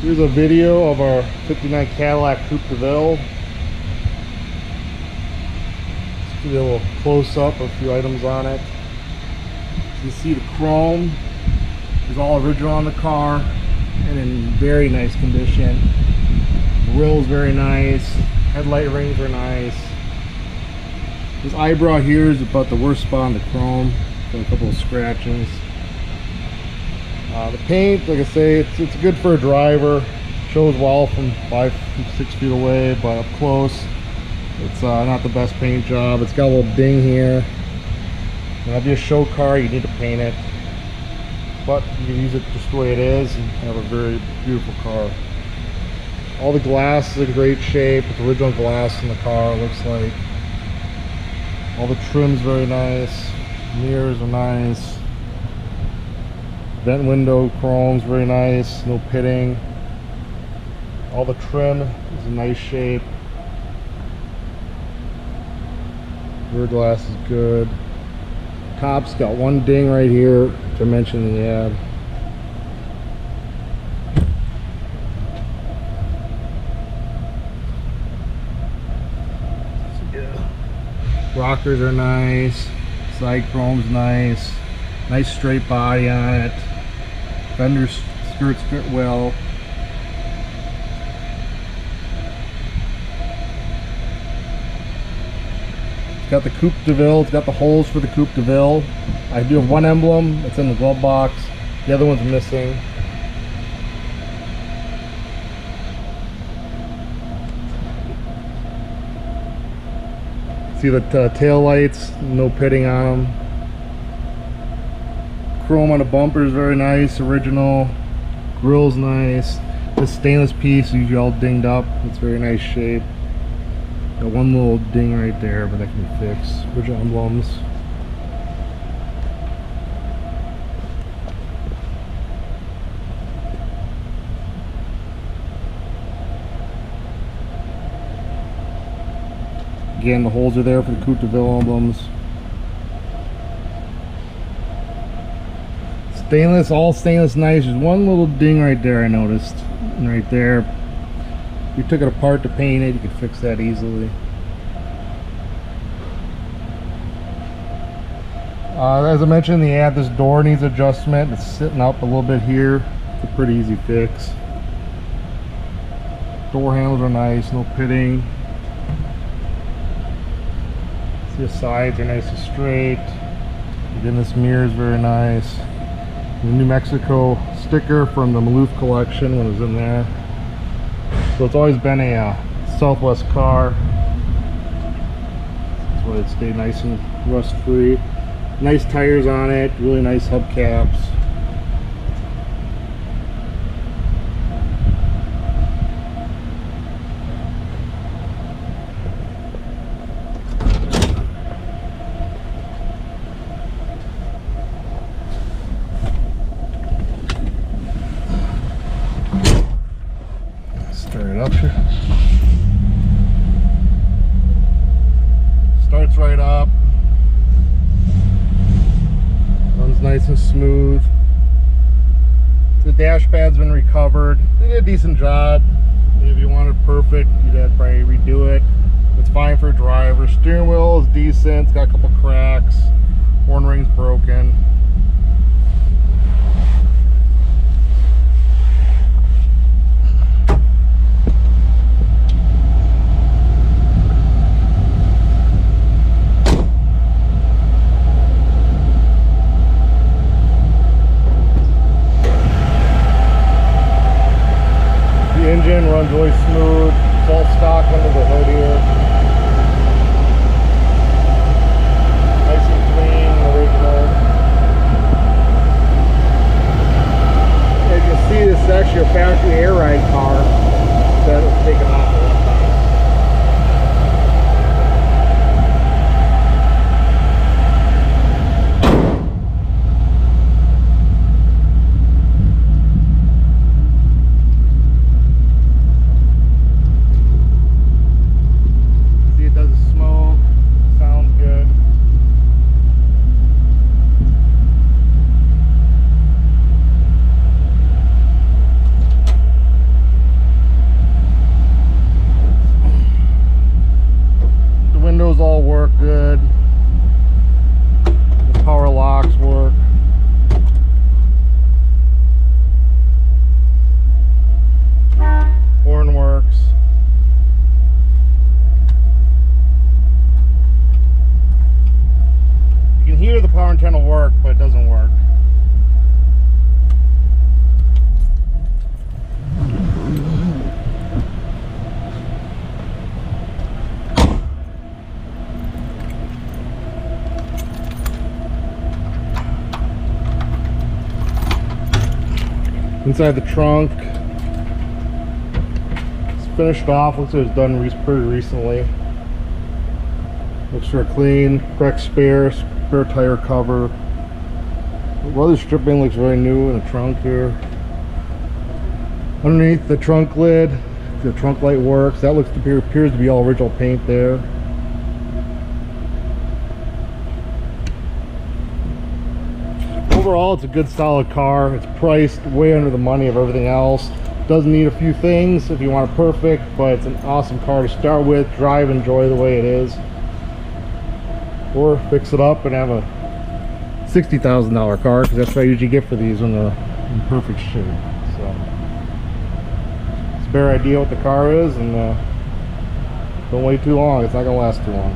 Here's a video of our 59 Cadillac Coupe Deville. Let's do a little close up of a few items on it. You can see the chrome is all original on the car and in very nice condition. Grille is very nice. Headlight rings are nice. This eyebrow here is about the worst spot on the chrome. Got a couple of scratches. The paint, like I say, it's good for a driver. Shows well from 5 to 6 feet away, but up close, it's not the best paint job. It's got a little ding here. When I do a show car, you need to paint it, but you can use it just the way it is and have a very beautiful car. All the glass is in great shape. It's original glass in the car, it looks like. All the trim's very nice. Mirrors are nice. Vent window chrome's very nice, no pitting. All the trim is in nice shape. Rear glass is good. Top's got one ding right here to mention in the ad. Rockers are nice. Side chrome's nice. Nice straight body on it. Fender skirts fit well. It's got the Coupe Deville. It's got the holes for the Coupe Deville. I do have one emblem. It's in the glove box. The other one's missing. See the tail lights, no pitting on them. Chrome on the bumper is very nice, original. Grille's nice. This stainless piece is usually all dinged up. It's very nice shape. Got one little ding right there, but that can be fixed. Original emblems. Again, the holes are there for the Coupe Deville emblems. Stainless, all stainless nice. There's one little ding right there I noticed. And right there. If you took it apart to paint it, you could fix that easily. As I mentioned in the ad, this door needs adjustment. It's sitting up a little bit here. It's a pretty easy fix. Door handles are nice, no pitting. See the sides are nice and straight. Again, this mirror is very nice. The New Mexico sticker from the Maloof collection when it was in there. So it's always been a Southwest car. That's why it stayed nice and rust free. Nice tires on it, really nice hubcaps. Start it up here. Starts right up. Runs nice and smooth. The dash pad's been recovered. They did a decent job. If you wanted perfect, you'd have to probably redo it. It's fine for a driver. Steering wheel is decent. It's got a couple cracks. Horn ring's broken. Engine runs really smooth. It's all stock under the hood here. Nice and clean, original. As you can see, this is actually a factory air ride car that was taken off at one time. Inside the trunk, it's finished off. Looks like it was done pretty recently. Looks real clean. Correct spare tire cover. Weather stripping looks very new in the trunk here. Underneath the trunk lid, the trunk light works. That appears to be all original paint there. Overall, it's a good solid car. It's priced way under the money of everything else. Does need a few things if you want it perfect, but it's an awesome car to start with. Drive, enjoy the way it is, or fix it up and have a $60,000 car, because that's what I usually get for these when they're in perfect shape. So it's a bare idea what the car is, and don't wait too long. It's not gonna last too long.